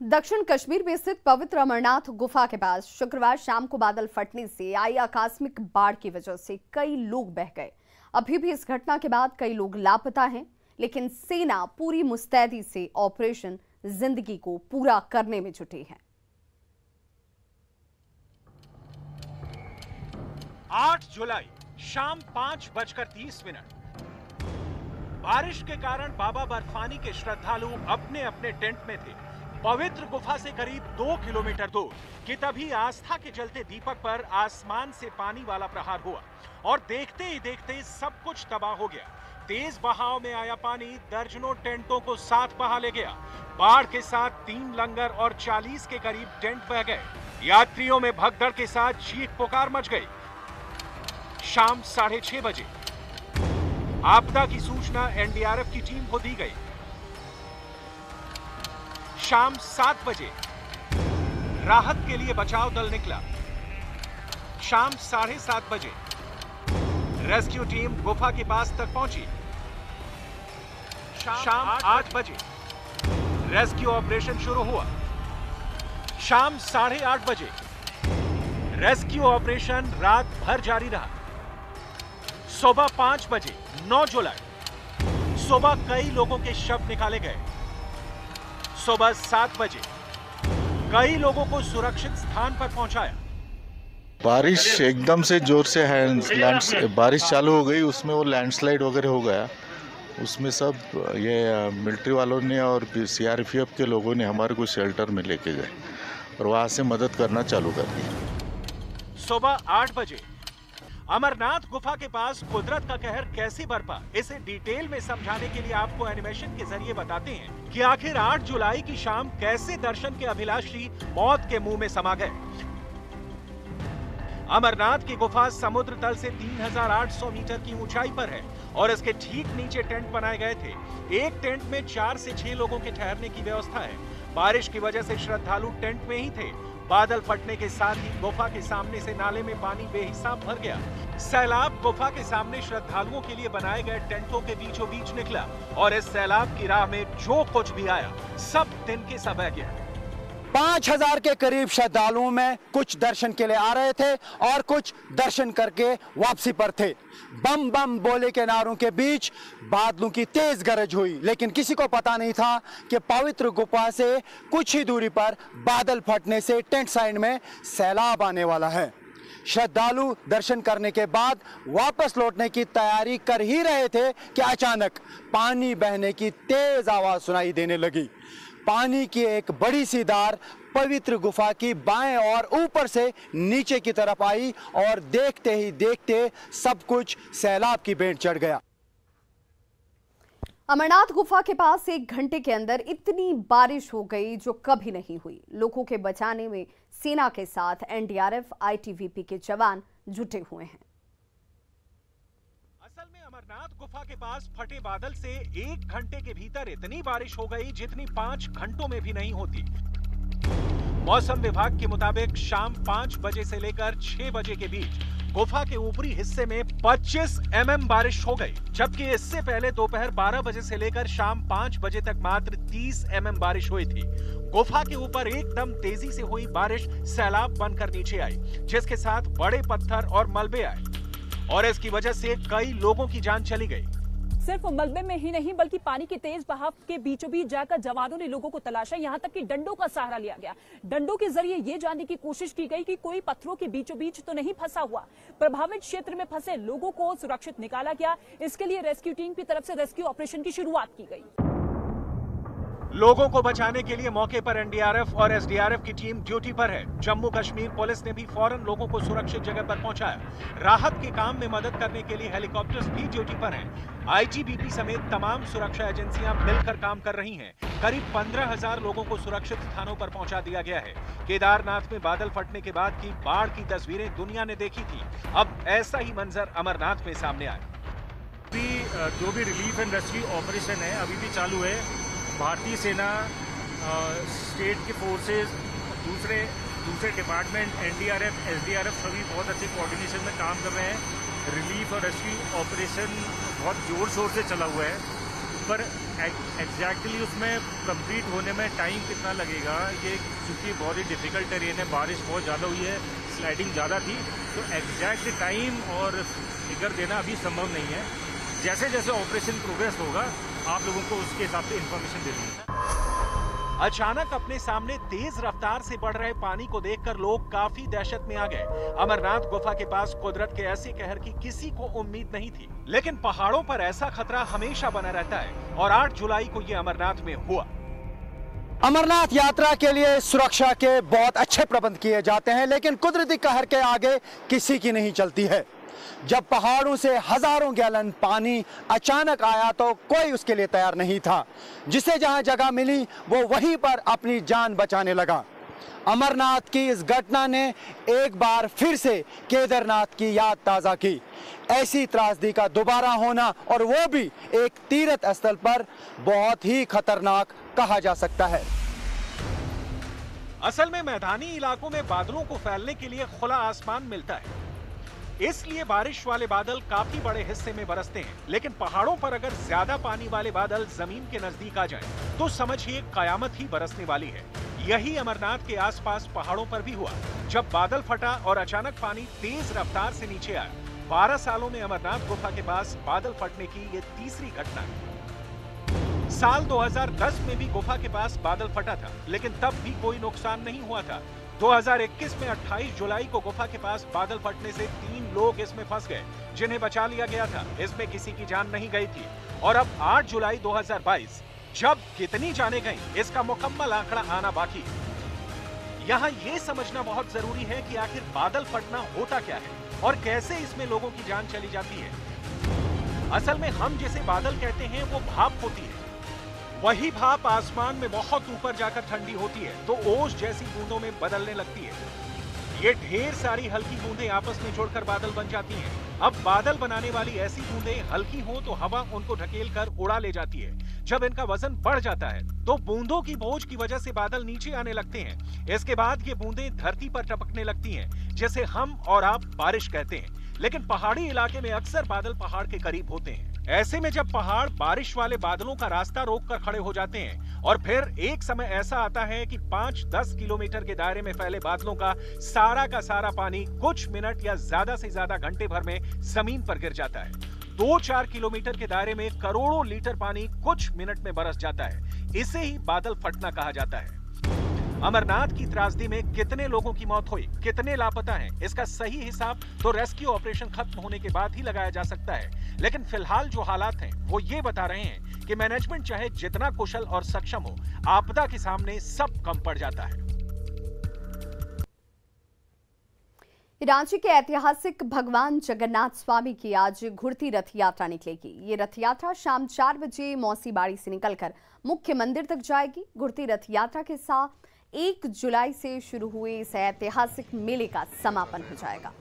दक्षिण कश्मीर में स्थित पवित्र अमरनाथ गुफा के पास शुक्रवार शाम को बादल फटने से आई आकस्मिक बाढ़ की वजह से कई लोग बह गए। अभी भी इस घटना के बाद कई लोग लापता हैं, लेकिन सेना पूरी मुस्तैदी से ऑपरेशन जिंदगी को पूरा करने में जुटी है। 8 जुलाई शाम 5:30 बारिश के कारण बाबा बर्फानी के श्रद्धालु अपने अपने टेंट में थे। पवित्र गुफा से करीब 2 किलोमीटर दूर कि तभी आस्था के जलते दीपक पर आसमान से पानी वाला प्रहार हुआ और देखते ही देखते सब कुछ तबाह हो गया। तेज बहाव में आया पानी दर्जनों टेंटों को साथ बहा ले गया। बाढ़ के साथ 3 लंगर और 40 के करीब टेंट बह गए। यात्रियों में भगदड़ के साथ चीख पुकार मच गई। शाम 6:30 बजे आपदा की सूचना एनडीआरएफ की टीम को दी गई। शाम 7 बजे राहत के लिए बचाव दल निकला। शाम 7:30 बजे रेस्क्यू टीम गुफा के पास तक पहुंची। शाम 8 बजे रेस्क्यू ऑपरेशन शुरू हुआ। शाम 8:30 बजे रेस्क्यू ऑपरेशन रात भर जारी रहा। सुबह 5 बजे 9 जुलाई सुबह कई लोगों के शव निकाले गए। सुबह 7 बजे कई लोगों को सुरक्षित स्थान पर पहुंचाया। बारिश एकदम से जोर से बारिश चालू हो गई, उसमें वो लैंडस्लाइड वगैरह हो गया। उसमें सब ये मिलिट्री वालों ने और सीआरपीएफ के लोगों ने हमारे को शेल्टर में लेके गए और वहां से मदद करना चालू कर दिया। सुबह 8 बजे अमरनाथ गुफा के पास कुदरत का कहर कैसे बरपा, इसे डिटेल में समझाने के लिए आपको एनिमेशन के जरिए बताते हैं कि आखिर 8 जुलाई की शाम कैसे दर्शन के अभिलाषी मौत के मुंह में समा गए। अमरनाथ की गुफा समुद्र तल से 3800 मीटर की ऊंचाई पर है और इसके ठीक नीचे टेंट बनाए गए थे। एक टेंट में 4 से 6 लोगों के ठहरने की व्यवस्था है। बारिश की वजह से श्रद्धालु टेंट में ही थे। बादल फटने के साथ ही गुफा के सामने से नाले में पानी बेहिसाब भर गया। सैलाब गुफा के सामने श्रद्धालुओं के लिए बनाए गए टेंटों के बीचों बीच निकला और इस सैलाब की राह में जो कुछ भी आया सब दिन के सब बह गया। 5000 के करीब श्रद्धालुओं में कुछ दर्शन के लिए आ रहे थे और कुछ दर्शन करके वापसी पर थे। बम बम बोले के नारों के बीच बादलों की तेज गरज हुई, लेकिन किसी को पता नहीं था कि पवित्र गुफा से कुछ ही दूरी पर बादल फटने से टेंट साइड में सैलाब आने वाला है। श्रद्धालु दर्शन करने के बाद वापस लौटने की तैयारी कर ही रहे थे कि अचानक पानी बहने की तेज आवाज सुनाई देने लगी। पानी की एक बड़ी सी धार पवित्र गुफा की बाएं और ऊपर से नीचे की तरफ आई और देखते ही देखते सब कुछ सैलाब की भेंट चढ़ गया। अमरनाथ गुफा के पास 1 घंटे के अंदर इतनी बारिश हो गई जो कभी नहीं हुई। लोगों के बचाने में सेना के साथ एनडीआरएफ, आईटीबीपी के जवान जुटे हुए हैं। असल में अमरनाथ गुफा के पास फटे बादल से 1 घंटे के भीतर इतनी बारिश हो गई जितनी 5 घंटों में भी नहीं होती। मौसम विभाग के मुताबिक शाम 5 बजे से लेकर 6 बजे के बीच गुफा के ऊपरी हिस्से में 25 mm बारिश हो गई, जबकि इससे पहले दोपहर 12 बजे से लेकर शाम 5 बजे तक मात्र 30 mm बारिश हुई थी। गुफा के ऊपर एकदम तेजी से हुई बारिश सैलाब बनकर नीचे आई, जिसके साथ बड़े पत्थर और मलबे आए और इसकी वजह से कई लोगों की जान चली गई। सिर्फ मलबे में ही नहीं बल्कि पानी के तेज बहाव के बीचों बीच जाकर जवानों ने लोगों को तलाशा। यहां तक कि डंडों का सहारा लिया गया। डंडों के जरिए ये जानने की कोशिश की गई कि कोई पत्थरों के बीचों बीच तो नहीं फंसा हुआ। प्रभावित क्षेत्र में फंसे लोगों को सुरक्षित निकाला गया। इसके लिए रेस्क्यू टीम की तरफ से रेस्क्यू ऑपरेशन की शुरुआत की गई। लोगों को बचाने के लिए मौके पर एनडीआरएफ और एसडीआरएफ की टीम ड्यूटी पर है। जम्मू कश्मीर पुलिस ने भी फौरन लोगों को सुरक्षित जगह पर पहुंचाया। राहत के काम में मदद करने के लिए हेलीकॉप्टर्स भी ड्यूटी पर हैं। आईटीबीपी समेत तमाम सुरक्षा एजेंसियां मिलकर काम कर रही हैं। करीब 15,000 लोगों को सुरक्षित स्थानों पर पहुंचा दिया गया है। केदारनाथ में बादल फटने के बाद की बाढ़ की तस्वीरें दुनिया ने देखी थी। अब ऐसा ही मंजर अमरनाथ में सामने आया। जो भी रिलीफ एंड रेस्क्यू ऑपरेशन है अभी भी चालू है। भारतीय सेना, स्टेट के फोर्सेस, दूसरे डिपार्टमेंट, एनडीआरएफ, एसडीआरएफ सभी बहुत अच्छे कोऑर्डिनेशन में काम कर रहे हैं। रिलीफ और रेस्क्यू ऑपरेशन बहुत जोर शोर से चला हुआ है, पर एग्जैक्टली उसमें कंप्लीट होने में टाइम कितना लगेगा, ये क्योंकि बहुत ही डिफिकल्ट टेरेन है, बारिश बहुत ज़्यादा हुई है, स्लाइडिंग ज़्यादा थी, तो एग्जैक्ट टाइम और फिगर देना अभी संभव नहीं है। जैसे जैसे ऑपरेशन प्रोग्रेस होगा आप लोगों को उसके हिसाब से इंफॉर्मेशन दे दूँगा। अचानक अपने सामने तेज रफ्तार से बढ़ रहे पानी को देखकर लोग काफी दहशत में आ गए। अमरनाथ गुफा के पास कुदरत के ऐसे कहर की किसी को उम्मीद नहीं थी, लेकिन पहाड़ों पर ऐसा खतरा हमेशा बना रहता है और 8 जुलाई को ये अमरनाथ में हुआ। अमरनाथ यात्रा के लिए सुरक्षा के बहुत अच्छे प्रबंध किए जाते हैं, लेकिन कुदरती कहर के आगे किसी की नहीं चलती है। जब पहाड़ों से हजारों गैलन पानी अचानक आया तो कोई उसके लिए तैयार नहीं था। जिसे जहां जगह मिली वो वहीं पर अपनी जान बचाने लगा। अमरनाथ की इस घटना ने एक बार फिर से केदारनाथ की याद ताज़ा की। ऐसी त्रासदी का दोबारा होना, और वो भी एक तीर्थ स्थल पर, बहुत ही खतरनाक कहा जा सकता है। असल में मैदानी इलाकों में बादलों को फैलने के लिए खुला आसमान मिलता है, इसलिए बारिश वाले बादल काफी बड़े हिस्से में बरसते हैं। लेकिन पहाड़ों पर अगर ज्यादा पानी वाले बादल जमीन के नजदीक आ जाएं, तो समझिए कयामत ही बरसने वाली है। यही अमरनाथ के आसपास पहाड़ों पर भी हुआ, जब बादल फटा और अचानक पानी तेज रफ्तार से नीचे आया। 12 सालों में अमरनाथ गुफा के पास बादल फटने की ये तीसरी घटना है। साल 2010 में भी गुफा के पास बादल फटा था, लेकिन तब भी कोई नुकसान नहीं हुआ था। 2021 में 28 जुलाई को गुफा के पास बादल फटने से 3 लोग इसमें फंस गए, जिन्हें बचा लिया गया था। इसमें किसी की जान नहीं गई थी। और अब 8 जुलाई 2022, जब कितनी जाने गई, इसका मुकम्मल आंकड़ा आना बाकी है। यहाँ ये समझना बहुत जरूरी है कि आखिर बादल फटना होता क्या है और कैसे इसमें लोगों की जान चली जाती है। असल में हम जिसे बादल कहते हैं वो भाप होती है। वही भाप आसमान में बहुत ऊपर जाकर ठंडी होती है तो ओस जैसी बूंदों में बदलने लगती है। ये ढेर सारी हल्की बूंदें आपस में जोड़कर बादल बन जाती हैं। अब बादल बनाने वाली ऐसी बूंदें हल्की हों तो हवा उनको ढकेल कर उड़ा ले जाती है। जब इनका वजन बढ़ जाता है तो बूंदों की बोझ की वजह से बादल नीचे आने लगते हैं। इसके बाद ये बूंदें धरती पर टपकने लगती हैं, जिसे हम और आप बारिश कहते हैं। लेकिन पहाड़ी इलाके में अक्सर बादल पहाड़ के करीब होते हैं। ऐसे में जब पहाड़ बारिश वाले बादलों का रास्ता रोककर खड़े हो जाते हैं और फिर एक समय ऐसा आता है कि 5-10 किलोमीटर के दायरे में फैले बादलों का सारा पानी कुछ मिनट या ज्यादा से ज्यादा घंटे भर में जमीन पर गिर जाता है। 2-4 किलोमीटर के दायरे में करोड़ों लीटर पानी कुछ मिनट में बरस जाता है। इसे ही बादल फटना कहा जाता है। अमरनाथ की त्रासदी में कितने लोगों की मौत हुई, कितने लापता हैं, इसका सही हिसाब तो रेस्क्यू ऑपरेशन खत्म होने के बाद ही लगाया जा सकता है। लेकिन फिलहाल जो हालात हैं वो ये बता रहे हैं कि मैनेजमेंट चाहे जितना कुशल और सक्षम हो, आपदा के सामने सब कम पड़ जाता है। रांची के ऐतिहासिक भगवान जगन्नाथ स्वामी की आज घुड़ती रथ यात्रा निकलेगी। ये रथ यात्रा शाम 4 बजे मौसी बाड़ी से निकलकर मुख्य मंदिर तक जाएगी। घुड़ती रथ यात्रा के साथ 1 जुलाई से शुरू हुए इस ऐतिहासिक मेले का समापन हो जाएगा।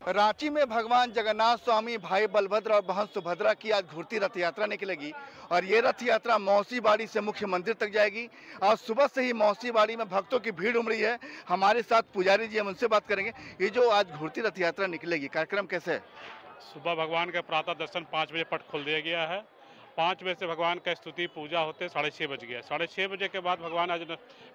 रांची में भगवान जगन्नाथ स्वामी, भाई बलभद्र और बहन सुभद्रा की आज घुड़ती रथ यात्रा निकलेगी और ये रथ यात्रा मौसी बाड़ी से मुख्य मंदिर तक जाएगी। आज सुबह से ही मौसी बाड़ी में भक्तों की भीड़ उमड़ी है। हमारे साथ पुजारी जी, हम उनसे बात करेंगे। ये जो आज घुड़ती रथ यात्रा निकलेगी, कार्यक्रम कैसे है? सुबह भगवान का प्रातः दर्शन 5 बजे पट खोल दिया गया है। 5 बजे से भगवान का स्तुति पूजा होते 6:30 बज गया। 6:30 बजे के बाद भगवान आज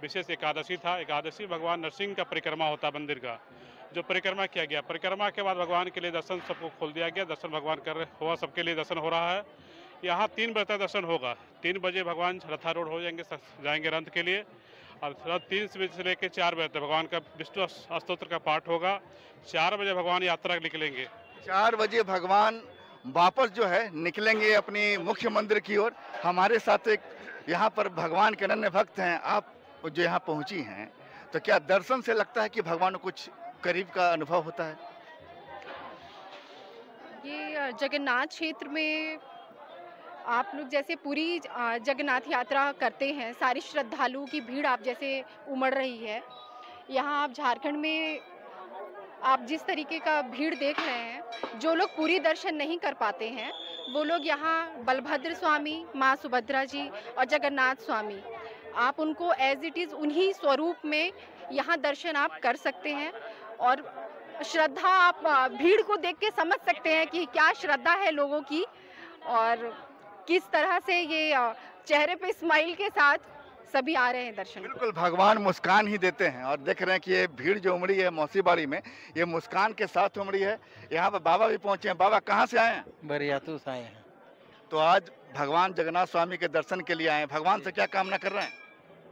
विशेष एकादशी था। एकादशी भगवान नरसिंह का परिक्रमा होता मंदिर का, जो परिक्रमा किया गया। परिक्रमा के बाद भगवान के लिए दर्शन सबको खोल दिया गया। दर्शन भगवान कर हुआ, सबके लिए दर्शन हो रहा है। यहाँ 3 बजे तक दर्शन होगा। 3 बजे भगवान रथारूढ़ हो जाएंगे रथ के लिए। और 3 बजे से लेकर 4 बजे तक भगवान का विष्णु स्तोत्र का पाठ होगा। 4 बजे भगवान यात्रा निकलेंगे। 4 बजे भगवान वापस जो है निकलेंगे अपनी मुख्य मंदिर की ओर। हमारे साथ एक यहाँ पर भगवान के अनन्य भक्त हैं, आप जो यहाँ पहुँची हैं, तो क्या दर्शन से लगता है कि भगवान को कुछ करीब का अनुभव होता है? ये जगन्नाथ क्षेत्र में आप लोग जैसे पूरी जगन्नाथ यात्रा करते हैं, सारी श्रद्धालुओं की भीड़ आप जैसे उमड़ रही है। यहाँ आप झारखंड में आप जिस तरीके का भीड़ देख रहे हैं, जो लोग पूरी दर्शन नहीं कर पाते हैं वो लोग यहाँ बलभद्र स्वामी, माँ सुभद्रा जी और जगन्नाथ स्वामी, आप उनको एज इट इज़ उन्हीं स्वरूप में यहाँ दर्शन आप कर सकते हैं। और श्रद्धा आप भीड़ को देख के समझ सकते हैं कि क्या श्रद्धा है लोगों की। और किस तरह से ये चेहरे पे स्माइल के साथ सभी आ रहे हैं दर्शन। बिल्कुल, भगवान मुस्कान ही देते हैं और देख रहे हैं कि ये भीड़ जो उमड़ी है मौसी बाड़ी में, ये मुस्कान के साथ उमड़ी है। यहाँ पर बाबा भी पहुंचे हैं। बाबा कहाँ से आए हैं? बरियातू से आए हैं। तो आज भगवान जगन्नाथ स्वामी के दर्शन के लिए आए हैं। भगवान से क्या कामना कर रहे हैं?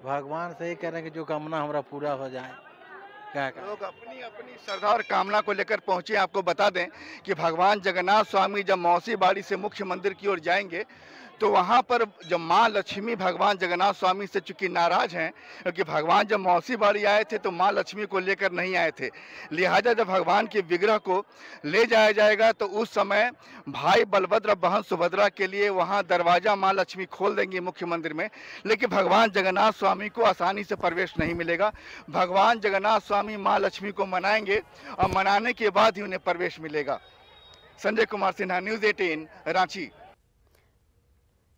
भगवान से ही कह रहे हैं कि जो कामना हमारा पूरा हो जाए। क्या लोग अपनी अपनी श्रद्धा और कामना को लेकर पहुंचे। आपको बता दें कि भगवान जगन्नाथ स्वामी जब मौसी बाड़ी से मुख्य मंदिर की ओर जाएंगे तो वहां पर जब माँ लक्ष्मी भगवान जगन्नाथ स्वामी से चूंकि नाराज हैं, क्योंकि भगवान जब मौसी बाड़ी आए थे तो माँ लक्ष्मी को लेकर नहीं आए थे, लिहाजा जब भगवान के विग्रह को ले जाया जाएगा तो उस समय भाई बलभद्र और बहन सुभद्रा के लिए वहां दरवाजा माँ लक्ष्मी खोल देंगी मुख्य मंदिर में, लेकिन भगवान जगन्नाथ स्वामी को आसानी से प्रवेश नहीं मिलेगा। भगवान जगन्नाथ स्वामी माँ लक्ष्मी को मनाएंगे और मनाने के बाद ही उन्हें प्रवेश मिलेगा। संजय कुमार सिन्हा, न्यूज़ 18, रांची।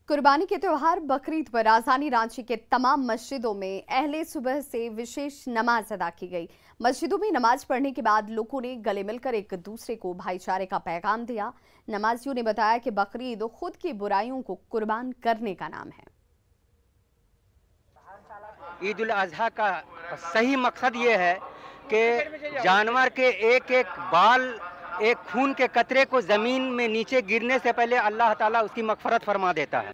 कुर्बानी के त्योहार बकरीद पर राजधानी रांची के तमाम मस्जिदों में अहले सुबह से विशेष नमाज अदा की गई। मस्जिदों में नमाज पढ़ने के बाद लोगों ने गले मिलकर एक दूसरे को भाईचारे का पैगाम दिया। नमाजियों ने बताया कि बकरीद खुद की बुराइयों को कुर्बान करने का नाम है। ईद उल अजहा का सही मकसद ये है कि जानवर के एक एक बाल, एक खून के कतरे को जमीन में नीचे गिरने से पहले अल्लाह ताला उसकी मगफरत फरमा देता है।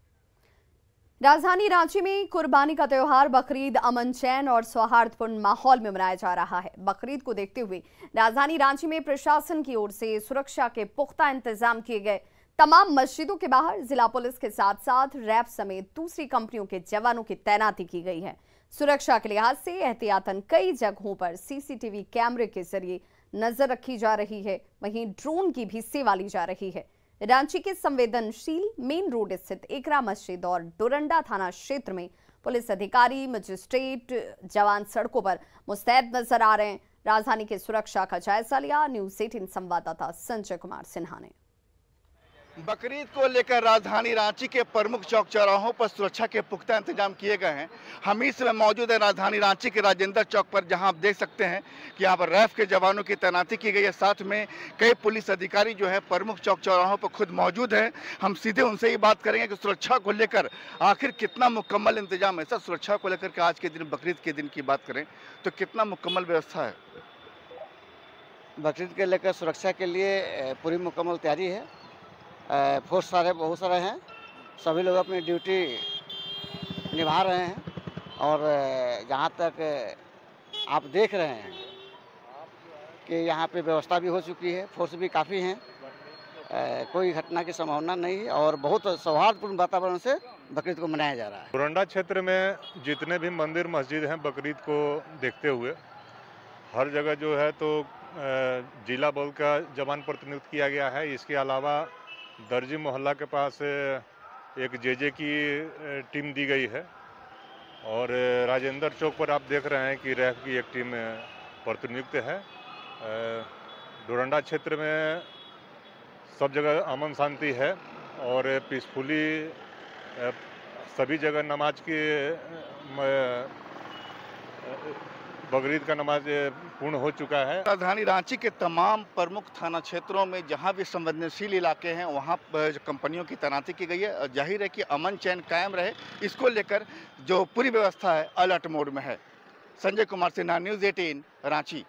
राजधानी रांची में कुर्बानी का त्योहार बकरीद अमन चैन और सौहार्दपूर्ण माहौल में मनाया जा रहा है। बकरीद को देखते हुए राजधानी रांची में प्रशासन की ओर से सुरक्षा के पुख्ता इंतजाम किए गए। तमाम मस्जिदों के बाहर जिला पुलिस के साथ साथ रैब समेत दूसरी कंपनियों के जवानों की तैनाती की गई है। सुरक्षा के लिहाज से एहतियातन कई जगहों पर सीसीटीवी कैमरे के जरिए नजर रखी जा रही है, वहीं ड्रोन की भी सेवा ली जा रही है। रांची के संवेदनशील मेन रोड स्थित एकरा मस्जिद और डोरंडा थाना क्षेत्र में पुलिस अधिकारी, मजिस्ट्रेट, जवान सड़कों पर मुस्तैद नजर आ रहे हैं। राजधानी की सुरक्षा का जायजा लिया न्यूज़ 18 संवाददाता संजय कुमार सिन्हा ने। बकरीद को लेकर राजधानी रांची के प्रमुख चौक चौराहों पर सुरक्षा के पुख्ता इंतजाम किए गए हैं। हम इस समय मौजूद है राजधानी रांची के राजेंद्र चौक पर, जहां आप देख सकते हैं कि यहाँ पर रैफ के जवानों की तैनाती की गई है। साथ में कई पुलिस अधिकारी जो है प्रमुख चौक चौराहों पर खुद मौजूद हैं। हम सीधे उनसे ही बात करेंगे कि सुरक्षा को लेकर आखिर कितना मुकम्मल इंतजाम है। सर, सुरक्षा को लेकर के आज के दिन, बकरीद के दिन की बात करें तो कितना मुकम्मल व्यवस्था है? बकरीद के लेकर सुरक्षा के लिए पूरी मुकम्मल तैयारी है। फोर्स बहुत सारे हैं, सभी लोग अपनी ड्यूटी निभा रहे हैं और जहाँ तक आप देख रहे हैं कि यहाँ पे व्यवस्था भी हो चुकी है, फोर्स भी काफ़ी हैं, कोई घटना की संभावना नहीं है और बहुत सौहार्दपूर्ण वातावरण से बकरीद को मनाया जा रहा है। डोरंडा क्षेत्र में जितने भी मंदिर मस्जिद हैं, बकरीद को देखते हुए हर जगह जो है तो जिला बल का जवान प्रतिनियुक्त किया गया है। इसके अलावा दर्जी मोहल्ला के पास एक जेजे की टीम दी गई है और राजेंद्र चौक पर आप देख रहे हैं कि रैफ की एक टीम प्रतिनियुक्त है। डोरंडा क्षेत्र में सब जगह अमन शांति है और पीसफुली सभी जगह नमाज की बकरीद का नमाज पूर्ण हो चुका है। राजधानी रांची के तमाम प्रमुख थाना क्षेत्रों में जहां भी संवेदनशील इलाके हैं वहां पर कंपनियों की तैनाती की गई है और जाहिर है कि अमन चैन कायम रहे, इसको लेकर जो पूरी व्यवस्था है अलर्ट मोड में है। संजय कुमार सिन्हा, न्यूज़ 18, रांची।